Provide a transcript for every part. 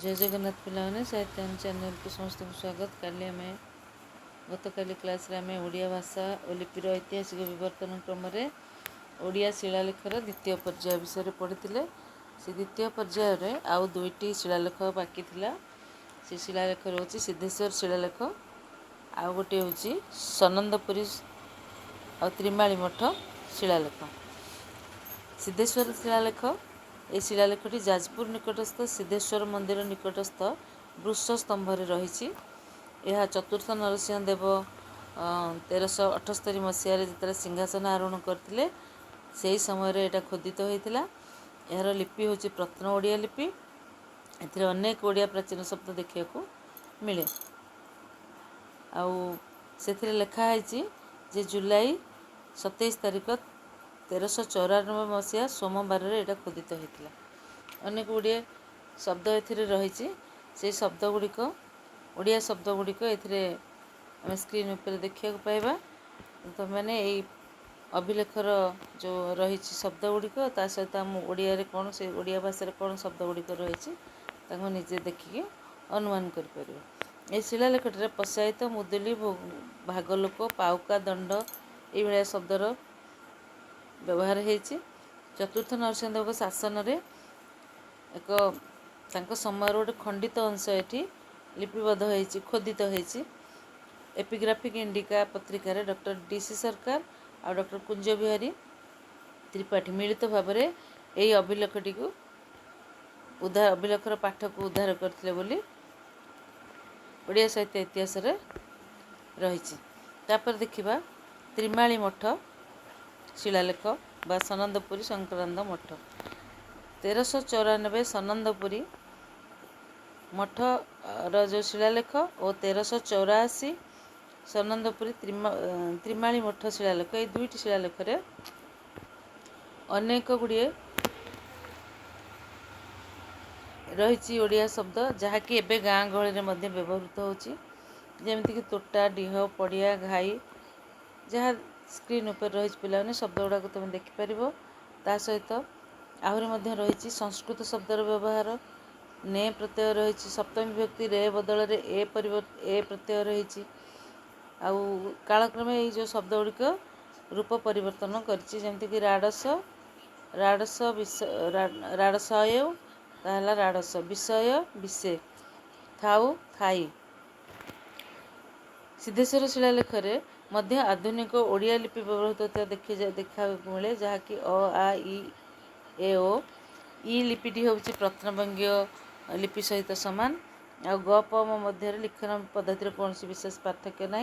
जय जगन्नाथ पिलाने साहित्य चैनल को समस्त स्वागत। काली आम गतकाली क्लास रे आम ओडिया भाषा और लिपिर ऐतिहासिक विवर्तन क्रम ओडिया शिलालेखर द्वितीय पर्याय विषय पढ़ी से द्वितीय पर्याय रे आउ दुईटी शिलालेख बाकी थिला। से शिलालेख रोचे सिद्धेश्वर शिलालेख आउ गोटे हूँ सनंदपुरी आ त्रिमाली मठ शिलालेख। सिद्धेश्वर शिलालेख ए शिलालेखटी जाजपुर निकटस्थ सिद्धेश्वर मंदिर निकटस्थ वृक्ष स्तंभरे रही। यह चतुर्थ नरसिंह देव 1378 मसीह जो सिंहासन आरोहण करते से समय यहाँ खोदित होता। यार लिपि हूँ प्रत्न ओडिया लिपि। ए अनेक ओडिया प्राचीन शब्द देखा मिले। से लिखाई जे जुलाई 27 तारिख 1394 मसीहा सोमवार यहाँ खोदित होता। अनेक गुड़िए शब्द ए रही। से शब्द गुड़िक ओडिया शब्द गुड़िक ए स्क्रीन पर देखा पाइबा। तो मैंने यही अभिलेखर जो रही शब्द गुड़िक ता सहित आम ओडिया कौन से ओडिया भाषा कौन शब्द गुड़िक रही निजे देखिए अनुमान कर। शिलालेखटे पशायित मुदुली भागलोक पाउका दंड ये शब्दर व्यवहार होती। चतुर्थ नरसिंहदेव शासन रे एक समय गोटे खंडित अंश ये लिपिबद्ध होती खोदित होती। एपिग्राफिक इंडिका पत्रिकार डॉक्टर डीसी सरकार और डॉक्टर कुंज बिहारी त्रिपाठी मिलित भाव में यही अभिलेखटी को अभिलेखर पाठ को उद्धार करते बोली ओडिया साहित्य इतिहास रही। देखा त्रिमाली मठ शिलालेख बा सनंदपुरी संक्रांत मठ 1394 सनंदपुरी मठ जो शिलालेख और 1384 सनंदपुरी त्रिमाली मठ शिलालेख ये दुईटी शिलालेख अनेक गुड़िए रही ओडिया शब्द जहाँकि एबे गाँ गहली में व्यवहृत होमती कि तोटा डीह पड़िया घाई जहाँ स्क्रीन उपर रही पिलाने शब्द गुड़ाक तुम देखिपर। ता सहित आहरी रही संस्कृत शब्दर व्यवहार ने प्रत्यय रही। सप्तमी विभक्ति रे बदल रे ए प्रत्यय रही। कालक्रमे ये शब्द गुड़िक रूप परिवर्तन करमती राडस राडस राडसय ताहला राडस विषय विषे थाऊ थाई। सिद्धेश्वर शिलालेखरे मध्य आधुनिक ओडिया लिपि व्यवहृत होता देखा मिले जहाँकि अ आ इ ए ओ इ लिपिटी हूँ प्रत्नवंगीय लिपि सहित सामान। आ ग प म मध्य लिखन पद्धतिर कौन विशेष पार्थक्य ना।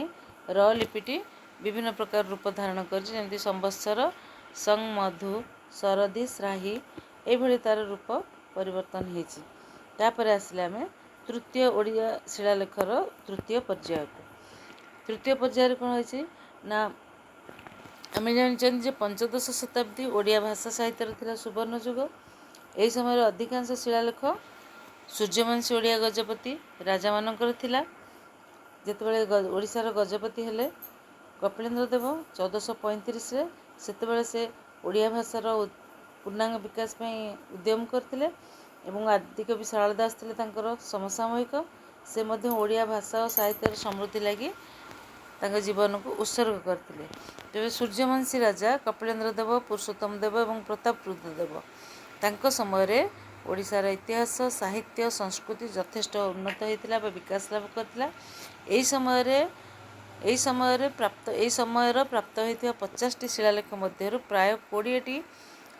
र लिपिटी विभिन्न प्रकार रूप धारण कर संवत्सर संग मधु सरदी श्राही ये तार रूप परिवर्तन होपर। आसिले आम तृतीय ओडिया शिलालेखर तृतीय पर्याय को। तृतीय पर्यायर कौन होती ना आम जानते पंचदश शताब्दी ओडिया भाषा साहित्य सुवर्ण जुग। यही समय अधिकांश शिलालेख सूर्यवंशी ओडिया गजपति राजा मानकर थिला। जितेबाला ओडिशार गजपति हेले कपिलेन्द्र देव 1435 से से ओडिया भाषार पूर्णांग विकास उद्यम करते आदिकवि शारदा दास थे समसामयिक। से ओडिया भाषा और साहित्य समृद्धि लगी जीवन को उत्सर्ग करते। तेज सूर्यवंशी राजा कपिलेन्द्र देव पुरुषोत्तम देव और प्रताप रुद्र देव समय ओडिशार इतिहास साहित्य संस्कृति यथेष्ट उन्नत होता विकास लाभ करता। यही समय प्राप्त होता 50टी शिलालेख मध्य प्राय 20टी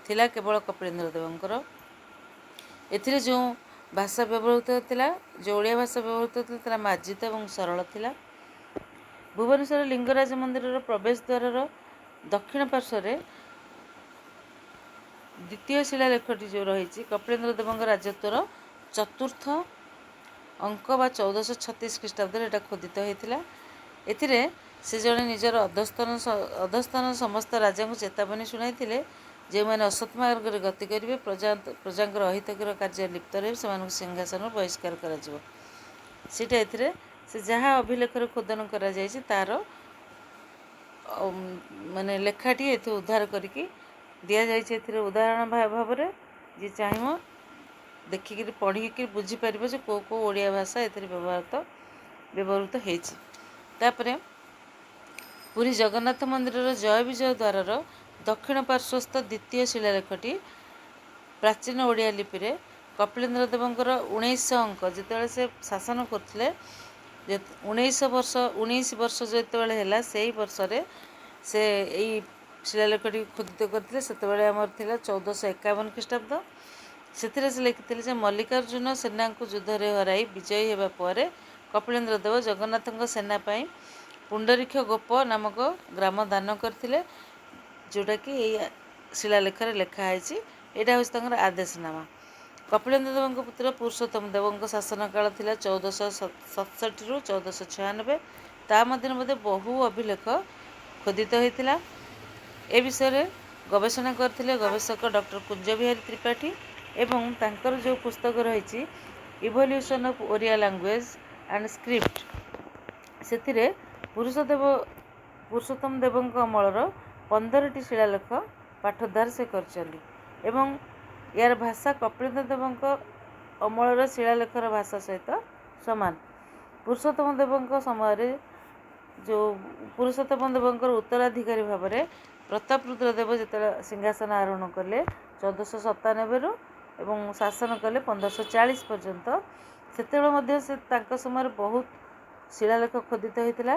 थिला केवल कपिलेन्द्र देवंकर। एथिरे जो भाषा व्यवहृत होता जो ओडिया भाषा व्यवहृत होता मार्जित और सरल थिला। भुवनेश्वर लिंगराज मंदिर प्रवेश द्वार दक्षिण पार्श्व द्वितीय शिलालेखटी जो रही कपिलेन्द्र देव राजत्वर चतुर्थ अंक बा 1436 ख्रीष्टाब्द यहाँ खोदित होता। एथिरे से जड़े निजर अधस्थान समस्त राजा को चेतावनी शुणाई जो मैंने असत मार्ग में गति करेंगे प्रजा अहितकर कार्य लिप्त रहे से सिंहासन बहिष्कार से जहाँ अभिलेखर खोदन तार माने लेखाटी ये उद्धार करके दि जाए। उदाहरण भाव में जी चाह ଦେଖିକିରି ପଢ଼ିକି ବୁଝିପାରିବ ଯେ କେଉଁ ଓଡ଼ିଆ ଭାଷା ଏଥିରେ ବ୍ୟବହୃତ ହେଇଛି। ତାପରେ ପୁରୀ ଜଗନ୍ନାଥ ମନ୍ଦିରର ଜୟ ବିଜୟ ଦ୍ୱାରର ଦକ୍ଷିଣ ପାର୍ଶ୍ୱସ୍ଥ ଦ୍ୱିତୀୟ ଶିଳାଲେଖଟି ପ୍ରାଚୀନ ଓଡ଼ିଆ ଲିପିରେ କପିଳେନ୍ଦ୍ର ଦେବଙ୍କର 1900 ଅଙ୍କ ଯେତେବେଳେ ସେ ଶାସନ କରୁଥିଲେ, 19 ବର୍ଷ ଯେତେବେଳେ ହେଲା ସେଇ ବର୍ଷରେ ସେ ଏଇ ଶିଳାଲେଖଟି ଖୋଦିତ କରିଥିଲେ। ସେତେବେଳେ ଆମର ଥିଲା 1451 ଖ୍ରୀଷ୍ଟାବ୍ଦ। ସେଥିରେ ସେ ଲେଖିଥିଲେ ଯେ ମଲ୍ଲିକାର୍ଜୁନ ସେନାଙ୍କୁ ଯୁଦ୍ଧରେ ହରାଇ ବିଜୟୀ ହେବା ପରେ କପିଳେନ୍ଦ୍ର ଦେବ ଜଗନ୍ନାଥଙ୍କ ସେନା ପାଇଁ ପୁଣ୍ଡରୀକ୍ଷ ଗୋପ ନାମକ ଗ୍ରାମ ଦାନ କରିଥିଲେ, ଯେଉଁଟାକି ଏଇ ଶିଳାଲେଖରେ ଲେଖା ହେଇଛି। ଏଇଟା ହେଉଛି ତାଙ୍କର ଆଦେଶନାମା। କପିଳେନ୍ଦ୍ର ଦେବଙ୍କ ପୁତ୍ର ପୁରୁଷୋତ୍ତମ ଦେବଙ୍କ ଶାସନ କାଳ ଥିଲା 1467ରୁ 1496। ତା ମଧ୍ୟରେ ମଧ୍ୟ ବହୁ ଅଭିଲେଖ ଖୋଦିତ ହୋଇଥିଲା। ଏ ବିଷୟରେ ଗବେଷଣା କରିଥିଲେ ଗବେଷକ ଡକ୍ଟର କୁଞ୍ଜ ବିହାରୀ ତ୍ରିପାଠୀ ଏବଂ ତାଙ୍କର ଯେଉଁ ପୁସ୍ତକ ରହିଛି evolution of Odia language and script, ସେଥିରେ ପୁରୁଷୋତ୍ତମ ଦେବଙ୍କ ଅମଳର 15ଟି ଶିଳାଲେଖ ପାଠୋଦ୍ଧାର ସେ କରିଛନ୍ତି ଏବଂ ଏହାର ଭାଷା କପିଳେନ୍ଦ୍ର ଦେବଙ୍କ ଅମଳର ଶିଳାଲେଖର ଭାଷା ସହିତ ସମାନ। ପୁରୁଷୋତ୍ତମ ଦେବଙ୍କ ସମୟରେ ପୁରୁଷୋତ୍ତମ ଦେବଙ୍କର ଉତ୍ତରାଧିକାରୀ ଭାବରେ ପ୍ରତାପରୁଦ୍ର ଦେବ ଯେତେବେଳେ ସିଂହାସନ ଆରୋହଣ କଲେ 1497ରୁ ଏବଂ ଶାସନ କଲେ 1540 ପର୍ଯ୍ୟନ୍ତ, ସେତେବେଳେ ମଧ୍ୟ ତାଙ୍କ ସମୟରେ ବହୁତ ଶିଳାଲେଖ ଖୋଦିତ ହୋଇଥିଲା,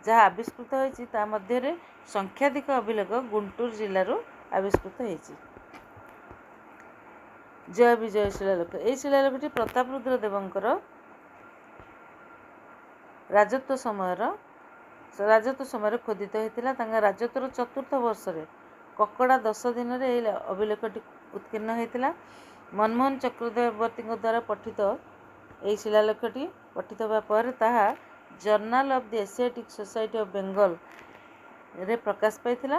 ଯାହା ଆବିଷ୍କୃତ ହୋଇଛି। ତା ମଧ୍ୟରେ ସଂଖ୍ୟାଧିକ ଅଭିଲେଖ ଗୁଣ୍ଟୁର ଜିଲ୍ଲାରୁ ଆବିଷ୍କୃତ ହୋଇଛି। ଜୟ ବିଜୟ ଶିଳାଲେଖ, ଏହି ଶିଳାଲେଖଟି ପ୍ରତାପରୁଦ୍ର ଦେବଙ୍କର ରାଜତ୍ୱ ସମୟରେ ଖୋଦିତ ହୋଇଥିଲା। ତାଙ୍କ ରାଜତ୍ୱର 4ର୍ଥ ବର୍ଷରେ କକଡ଼ା 10 ଦିନରେ ଏହି ଅଭିଲେଖଟି ଉତ୍କୀର୍ଣ୍ଣ ହୋଇଥିଲା। ମନମୋହନ ଚକ୍ରବର୍ତ୍ତୀଙ୍କ ଦ୍ୱାରା ପଠିତ ଏହି ଶିଳାଲେଖଟି ପଠିତ ହେବା ପରେ ତାହା journal of the Asiatic society of ବେଙ୍ଗଲରେ ପ୍ରକାଶ ପାଇଥିଲା।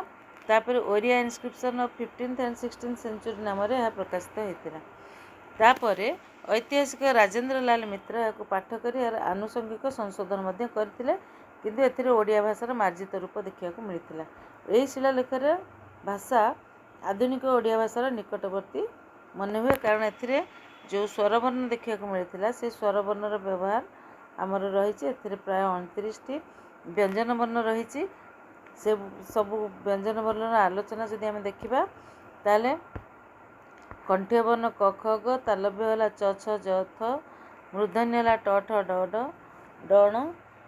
ତାପରେ Oriya inscription of 15th and 16th century ନାମରେ ଏହା ପ୍ରକାଶିତ ହୋଇଥିଲା। ତାପରେ ଐତିହାସିକ ରାଜେନ୍ଦ୍ର ଲାଲ ମିତ୍ର ଏହାକୁ ପାଠ କରି ଏହାର ଆନୁଷଙ୍ଗିକ ସଂଶୋଧନ ମଧ୍ୟ କରିଥିଲେ, କିନ୍ତୁ ଏଥିରେ ଓଡ଼ିଆ ଭାଷାର ମାର୍ଜିତ ରୂପ ଦେଖିବାକୁ ମିଳିଥିଲା। ଏହି ଶିଳାଲେଖର ଭାଷା ଆଧୁନିକ ଓଡ଼ିଆ ଭାଷାର ନିକଟବର୍ତ୍ତୀ ମନେହୁଏ, କାରଣ ଏଥିରେ ଯେଉଁ ସ୍ୱରବର୍ଣ୍ଣ ଦେଖିବାକୁ ମିଳିଥିଲା ସେ ସ୍ୱରବର୍ଣ୍ଣର ବ୍ୟବହାର ଆମର ରହିଛି। ଏଥିରେ ପ୍ରାୟ 29ଟି ବ୍ୟଞ୍ଜନ ବର୍ଣ୍ଣ ରହିଛି। ସେ ସବୁ ବ୍ୟଞ୍ଜନ ବର୍ଣ୍ଣର ଆଲୋଚନା ଯଦି ଆମେ ଦେଖିବା, ତାହେଲେ କଣ୍ଠୀୟ ବର୍ଣ୍ଣ କ ଖ ଗ, ତାଲବ୍ୟ ହେଲା ଚ ଛ ଜ ଥ, ମୂର୍ଧନ୍ୟ ହେଲା ଟ ଠ ଡ ଢ ଡଣ,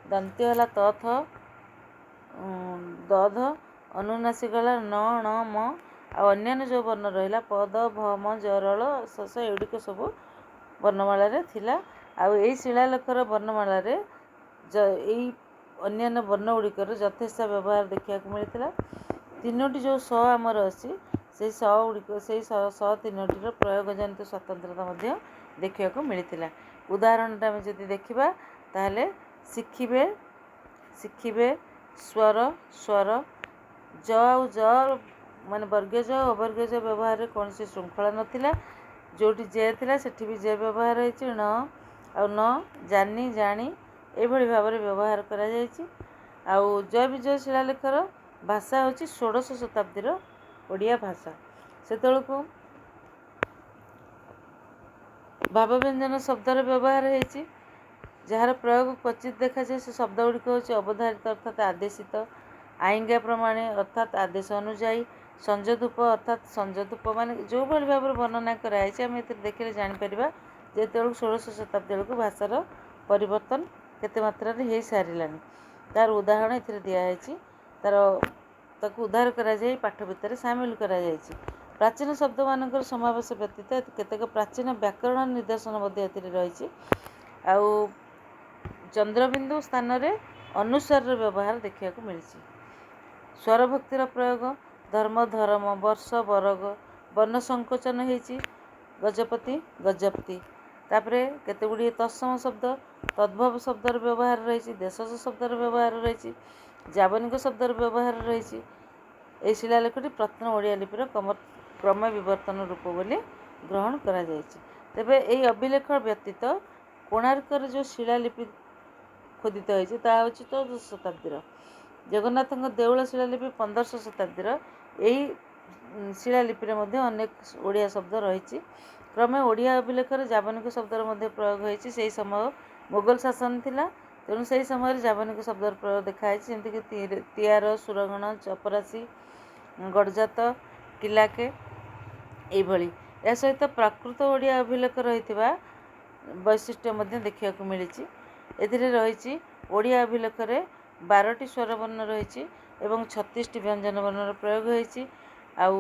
ଦନ୍ତ୍ୟ ହେଲା ତ ଥ ଦ ଧ, ଅନୁନାସିକ ହେଲା ନ ଣ ମ, ଆଉ ଅନ୍ୟାନ୍ୟ ଯେଉଁ ବର୍ଣ୍ଣ ରହିଲା ପ ଦ ଭ ମ ଜ ର ଳ ଶସ, ଏଗୁଡ଼ିକ ସବୁ ବର୍ଣ୍ଣମାଳାରେ ଥିଲା। ଆଉ ଏହି ଶିଳାଲେଖର ବର୍ଣ୍ଣମାଳାରେ ଏଇ ଅନ୍ୟାନ୍ୟ ବର୍ଣ୍ଣ ଗୁଡ଼ିକର ଯଥେଷ୍ଟ ବ୍ୟବହାର ଦେଖିବାକୁ ମିଳିଥିଲା। 3ଟି ଯେଉଁ ସ ଆମର ଅଛି, ସେଇ ସ ଗୁଡ଼ିକ ସେଇ ସ 3ଟିର ପ୍ରୟୋଗଜନିତ ସ୍ୱତନ୍ତ୍ରତା ମଧ୍ୟ ଦେଖିବାକୁ ମିଳିଥିଲା। ଉଦାହରଣଟା ଆମେ ଯଦି ଦେଖିବା, ତାହେଲେ ଶିଖିବେ, ସ୍ୱର, ଜ ଆଉ ଜ ମାନେ ବର୍ଗୀୟ ଜ ଅବର୍ଗୀୟ ଜ ବ୍ୟବହାରରେ କୌଣସି ଶୃଙ୍ଖଳା ନଥିଲା। ଯେଉଁଠି ଯେ ଥିଲା ସେଠି ବି ଯେ ବ୍ୟବହାର ହୋଇଛି। ଣ ଆଉ ନ, ଜାନି, ଜାଣି ଏଇଭଳି ଭାବରେ ବ୍ୟବହାର କରାଯାଇଛି। ଆଉ ଜୟ ବିଜୟ ଶିଳାଲେଖର ଭାଷା ହେଉଛି 16ଶ ଶତାବ୍ଦୀର ଓଡ଼ିଆ ଭାଷା। ସେତେବେଳକୁ ଭାବବ୍ୟଞ୍ଜନ ଶବ୍ଦର ବ୍ୟବହାର ହେଇଛି, ଯାହାର ପ୍ରୟୋଗ କ୍ୱଚିତ୍ ଦେଖାଯାଏ। ସେ ଶବ୍ଦ ଗୁଡ଼ିକ ହେଉଛି ଅବଧାରିତ ଅର୍ଥାତ୍ ଆଦେଶିତ, ଆଇଙ୍ଗା ପ୍ରମାଣେ ଅର୍ଥାତ୍ ଆଦେଶ ଅନୁଯାୟୀ, ସଂଯୋଧୂପ ଅର୍ଥାତ୍ ସଂଯୋଧୂପ ମାନେ ଯେଉଁଭଳି ଭାବରେ ବର୍ଣ୍ଣନା କରାଯାଇଛି ଆମେ ଏଥିରେ ଦେଖିଲେ ଜାଣିପାରିବା ଯେ ଯେତେବେଳକୁ 16ଶ ଶତାବ୍ଦୀ ବେଳକୁ ଭାଷାର ପରିବର୍ତ୍ତନ କେତେ ମାତ୍ରାରେ ହେଇସାରିଲାଣି। ତା'ର ଉଦାହରଣ ଏଥିରେ ଦିଆହେଇଛି। ତାକୁ ଉଦ୍ଧାର କରାଯାଇ ପାଠ ଭିତରେ ସାମିଲ କରାଯାଇଛି। ପ୍ରାଚୀନ ଶବ୍ଦମାନଙ୍କର ସମାବେଶ ବ୍ୟତୀତ କେତେକ ପ୍ରାଚୀନ ବ୍ୟାକରଣ ନିଦର୍ଶନ ମଧ୍ୟ ଏଥିରେ ରହିଛି। ଆଉ ଚନ୍ଦ୍ରବିନ୍ଦୁ ସ୍ଥାନରେ ଅନୁସ୍ୱାରର ବ୍ୟବହାର ଦେଖିବାକୁ ମିଳିଛି। ସ୍ୱରଭକ୍ତିର ପ୍ରୟୋଗ, ଧର୍ମ, ଧରମ, ବର୍ଷ, ବରଗ, ବର୍ଣ୍ଣ ସଂକୋଚନ ହେଇଛି, ଗଜପତି, ଗଜପତି। ତାପରେ କେତେଗୁଡ଼ିଏ ତତ୍ସମ ଶବ୍ଦ, ତଦ୍ଭବ ଶବ୍ଦର ବ୍ୟବହାର ରହିଛି, ଦେଶଜ ଶବ୍ଦର ବ୍ୟବହାର ରହିଛି, ଜାବନିକ ଶବ୍ଦର ବ୍ୟବହାର ରହିଛି। ଏହି ଶିଳାଲେଖଟି ପ୍ରତ୍ନ ଓଡ଼ିଆ ଲିପିର କ୍ରମ ବିବର୍ତ୍ତନ ରୂପ ବୋଲି ଗ୍ରହଣ କରାଯାଇଛି। ତେବେ ଏହି ଅଭିଲେଖ ବ୍ୟତୀତ କୋଣାର୍କର ଯେଉଁ ଶିଳାଲିପି ଖୋଦିତ ହୋଇଛି ତାହା ହେଉଛି 14ଶ ଶତାବ୍ଦୀର। ଜଗନ୍ନାଥଙ୍କ ଦେଉଳ ଶିଳାଲିପି 15ଶ ଶତାବ୍ଦୀର। ଏହି ଶିଳାଲିପିରେ ମଧ୍ୟ ଅନେକ ଓଡ଼ିଆ ଶବ୍ଦ ରହିଛି। क्रमे ओडिया अभिलेखरे जाबनिक शब्दर मध्य प्रयोग होइछि। सेही समय मोगल शासन थिला, तेणु सेही समय जाबनिक शब्दर प्रयोग देखाई, जेमितिक तियार, सुरगण, चपरासी, गडजात, किलाके एभଳି। ଏହା ସହିତ ପ୍ରାକୃତ ଓଡ଼ିଆ ଅଭିଲେଖ ରହିଥିବା ବୈଶିଷ୍ଟ୍ୟ ମଧ୍ୟ ଦେଖିବାକୁ ମିଳିଛି। ଏଥିରେ ରହିଛି ଓଡ଼ିଆ ଅଭିଲେଖରେ 12ଟି ସ୍ୱରବର୍ଣ୍ଣ ରହିଛି ଏବଂ 36ଟି ବ୍ୟଞ୍ଜନ ବର୍ଣ୍ଣର ପ୍ରୟୋଗ ହୋଇଛି। ଆଉ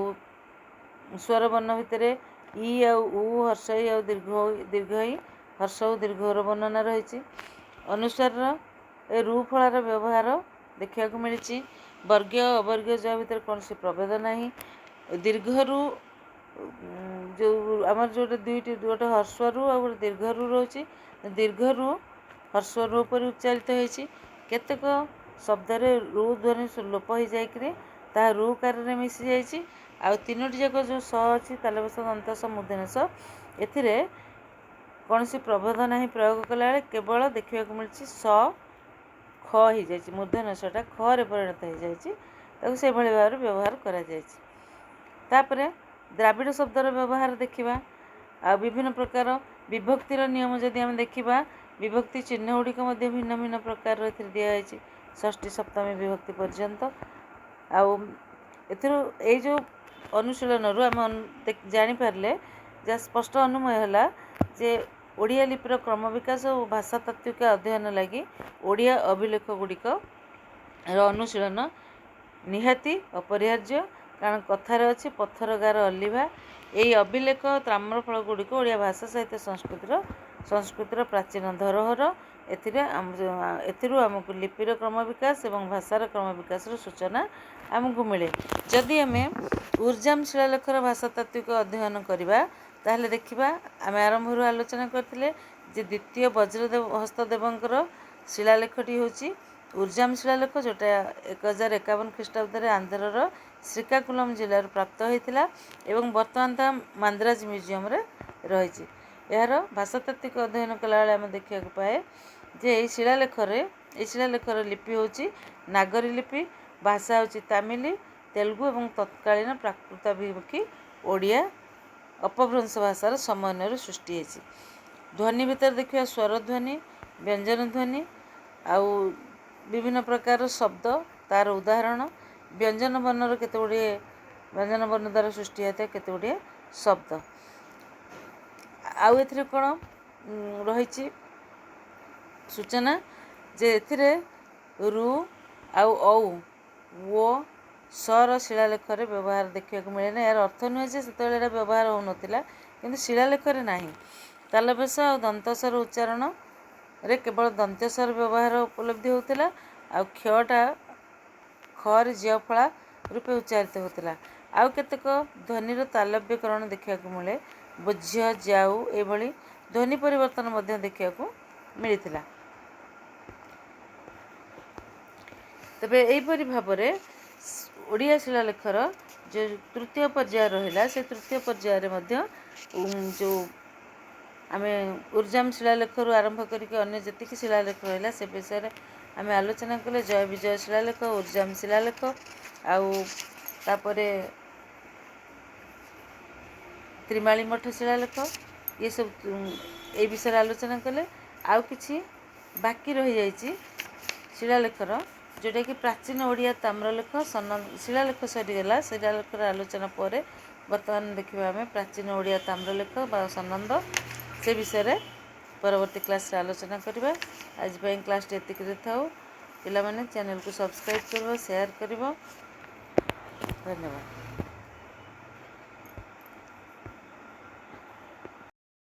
ସ୍ୱରବର୍ଣ୍ଣ ଭିତରେ ଇ ଆଉ ଉ, ହର୍ଷ ଇ ଆଉ ଦୀର୍ଘ ଇ, ହର୍ଷ ଉ ଦୀର୍ଘର ବର୍ଣ୍ଣନା ରହିଛି। ଅନୁସାରର ଏ ରୁ ଫଳାର ବ୍ୟବହାର ଦେଖିବାକୁ ମିଳିଛି। ବର୍ଗୀୟ ଅବର୍ଗୀୟ ଯାହା ଭିତରେ କୌଣସି ପ୍ରଭେଦ ନାହିଁ। ଦୀର୍ଘରୁ ଯେଉଁ ଆମର ଯେଉଁଟା ଦୁଇଟି, ଗୋଟେ ହର୍ଷରୁ ଆଉ ଗୋଟେ ଦୀର୍ଘରୁ ରହୁଛି, ଦୀର୍ଘରୁ ହର୍ଷରୁ ଉପରେ ଉଚ୍ଚାରିତ ହୋଇଛି। କେତେକ ଶବ୍ଦରେ ରୁ ଧ୍ୱନି ଲୋପ ହୋଇଯାଇକରି ତାହା ରୁ କାରରେ ମିଶିଯାଇଛି। ଆଉ ତିନୋଟି ଯାକ ଯେଉଁ ସ ଅଛି, ତାଲବେଶ, ଦନ୍ତସ, ମୂର୍ଦ୍ଧନ୍ୟ ସ, ଏଥିରେ କୌଣସି ପ୍ରଭେଦ ନାହିଁ ପ୍ରୟୋଗ କଲାବେଳେ, କେବଳ ଦେଖିବାକୁ ମିଳିଛି ସ ଖ ହୋଇଯାଇଛି, ମୂର୍ଦ୍ଧନ୍ୟ ସଟା ଖରେ ପରିଣତ ହୋଇଯାଇଛି, ତାକୁ ସେଭଳି ଭାବରେ ବ୍ୟବହାର କରାଯାଇଛି। ତାପରେ ଦ୍ରାବିଡ଼ ଶବ୍ଦର ବ୍ୟବହାର ଦେଖିବା। ଆଉ ବିଭିନ୍ନ ପ୍ରକାର ବିଭକ୍ତିର ନିୟମ ଯଦି ଆମେ ଦେଖିବା, ବିଭକ୍ତି ଚିହ୍ନ ଗୁଡ଼ିକ ମଧ୍ୟ ଭିନ୍ନ ଭିନ୍ନ ପ୍ରକାରର ଏଥିରେ ଦିଆଯାଇଛି, ଷଷ୍ଠୀ ସପ୍ତମୀ ବିଭକ୍ତି ପର୍ଯ୍ୟନ୍ତ। ଆଉ ଏଥିରୁ ଏଇ ଯେଉଁ ଅନୁଶୀଳନରୁ ଆମେ ଜାଣିପାରିଲେ, ଯାହା ସ୍ପଷ୍ଟ ଅନୁମୟ ହେଲା ଯେ ଓଡ଼ିଆ ଲିପିର କ୍ରମ ବିକାଶ ଓ ଭାଷାତାତ୍ତ୍ୱିକ ଅଧ୍ୟୟନ ଲାଗି ଓଡ଼ିଆ ଅଭିଲେଖ ଗୁଡ଼ିକର ଅନୁଶୀଳନ ନିହାତି ଅପରିହାର୍ଯ୍ୟ। କାରଣ କଥାରେ ଅଛି ପଥର ଗାର ଅଲିଭା। ଏହି ଅଭିଲେଖ ତାମ୍ରଫଳ ଗୁଡ଼ିକ ଓଡ଼ିଆ ଭାଷା ସାହିତ୍ୟ ସଂସ୍କୃତିର ପ୍ରାଚୀନ ଧରୋହର। ଏଥିରୁ ଆମକୁ ଲିପିର କ୍ରମ ବିକାଶ ଏବଂ ଭାଷାର କ୍ରମ ବିକାଶର ସୂଚନା ଆମକୁ ମିଳେ। ଯଦି ଆମେ ଉର୍ଜାମ ଶିଳାଲେଖର ଭାଷାତାତ୍ତ୍ୱିକ ଅଧ୍ୟୟନ କରିବା, ତାହେଲେ ଦେଖିବା, ଆମେ ଆରମ୍ଭରୁ ଆଲୋଚନା କରିଥିଲେ ଯେ ଦ୍ୱିତୀୟ ହସ୍ତଦେବଙ୍କର ଶିଳାଲେଖଟି ହେଉଛି ଉର୍ଜାମ ଶିଳାଲେଖ, ଯେଉଁଟା 1051 ଖ୍ରୀଷ୍ଟାବ୍ଦରେ ଆନ୍ଧ୍ରର ଶ୍ରୀକାକୁଲମ ଜିଲ୍ଲାରୁ ପ୍ରାପ୍ତ ହୋଇଥିଲା ଏବଂ ବର୍ତ୍ତମାନ ତାହା ମାନ୍ଦ୍ରାଜ ମ୍ୟୁଜିୟମରେ ରହିଛି। ଏହାର ଭାଷାତାତ୍ତ୍ୱିକ ଅଧ୍ୟୟନ କଲାବେଳେ ଆମେ ଦେଖିବାକୁ ପାଏ ଯେ ଏହି ଶିଳାଲେଖର ଲିପି ହେଉଛି ନାଗରୀ ଲିପି, ଭାଷା ହେଉଛି ତାମିଲ, ତେଲୁଗୁ ଏବଂ ତତ୍କାଳୀନ ପ୍ରାକୃତାଭିମୁଖୀ ଓଡ଼ିଆ ଅପଭ୍ରଂଶ ଭାଷାର ସମନ୍ୱୟରୁ ସୃଷ୍ଟି ହୋଇଛି। ଧ୍ୱନି ଭିତରେ ଦେଖିବା ସ୍ୱରଧ୍ୱନି, ବ୍ୟଞ୍ଜନ ଧ୍ୱନି, ଆଉ ବିଭିନ୍ନ ପ୍ରକାର ଶବ୍ଦ, ତା'ର ଉଦାହରଣ, ବ୍ୟଞ୍ଜନ ବର୍ଣ୍ଣର କେତେଗୁଡ଼ିଏ ବ୍ୟଞ୍ଜନ ବର୍ଣ୍ଣ ଦ୍ୱାରା ସୃଷ୍ଟି ହୋଇଥାଏ କେତେଗୁଡ଼ିଏ ଶବ୍ଦ। ଆଉ ଏଥିରେ କ'ଣ ରହିଛି ସୂଚନା ଯେ ଏଥିରେ ରୁ ଆଉ ଔ, ଓ, ସର ଶିଳାଲେଖରେ ବ୍ୟବହାର ଦେଖିବାକୁ ମିଳେ ନାହିଁ। ଏହାର ଅର୍ଥ ନୁହେଁ ଯେ ସେତେବେଳେ ଏଇଟା ବ୍ୟବହାର ହେଉନଥିଲା, କିନ୍ତୁ ଶିଳାଲେଖରେ ନାହିଁ। ତାଲବେଶ ଆଉ ଦନ୍ତସର ଉଚ୍ଚାରଣରେ କେବଳ ଦନ୍ତ୍ୟସ୍ୱର ବ୍ୟବହାର ଉପଲବ୍ଧି ହେଉଥିଲା, ଆଉ କ୍ଷଟା ଖରେ ଝିଅ ଫଳା ରୂପେ ଉଚ୍ଚାରିତ ହେଉଥିଲା। ଆଉ କେତେକ ଧ୍ୱନିର ତାଲବ୍ୟକରଣ ଦେଖିବାକୁ ମିଳେ, ବୋଝ, ଯାଉ ଏଭଳି ଧ୍ୱନି ପରିବର୍ତ୍ତନ ମଧ୍ୟ ଦେଖିବାକୁ ମିଳିଥିଲା। ତେବେ ଏହିପରି ଭାବରେ ଓଡ଼ିଆ ଶିଳାଲେଖର ଯେଉଁ ତୃତୀୟ ପର୍ଯ୍ୟାୟ ରହିଲା, ସେ ତୃତୀୟ ପର୍ଯ୍ୟାୟରେ ମଧ୍ୟ ଯେଉଁ ଆମେ ଉର୍ଜାମ ଶିଳାଲେଖରୁ ଆରମ୍ଭ କରିକି ଅନ୍ୟ ଯେତିକି ଶିଳାଲେଖ ରହିଲା ସେ ବିଷୟରେ ଆମେ ଆଲୋଚନା କଲେ। ଜୟ ବିଜୟ ଶିଳାଲେଖ, ଉର୍ଜାମ ଶିଳାଲେଖ, ଆଉ ତାପରେ ତ୍ରିମାଳି ମଠ ଶିଳାଲେଖ, ଏସବୁ ଏଇ ବିଷୟରେ ଆଲୋଚନା କଲେ। ଆଉ କିଛି ବାକି ରହିଯାଇଛି ଶିଳାଲେଖର, ଯେଉଁଟାକି ପ୍ରାଚୀନ ଓଡ଼ିଆ ତାମ୍ରଲେଖ ଶିଳାଲେଖ ସରିଗଲା। ଶିଳାଲେଖର ଆଲୋଚନା ପରେ ବର୍ତ୍ତମାନ ଦେଖିବା ଆମେ ପ୍ରାଚୀନ ଓଡ଼ିଆ ତାମ୍ରଲେଖ ବା ସନନ୍ଦ, ସେ ବିଷୟରେ ପରବର୍ତ୍ତୀ କ୍ଲାସ୍ରେ ଆଲୋଚନା କରିବା। ଆଜି ପାଇଁ କ୍ଲାସ୍ଟି ଏତିକିରେ ଥାଉ। ପିଲାମାନେ ଚ୍ୟାନେଲ୍କୁ ସବସ୍କ୍ରାଇବ୍ କରିବ, ସେୟାର କରିବ। ଧନ୍ୟବାଦ।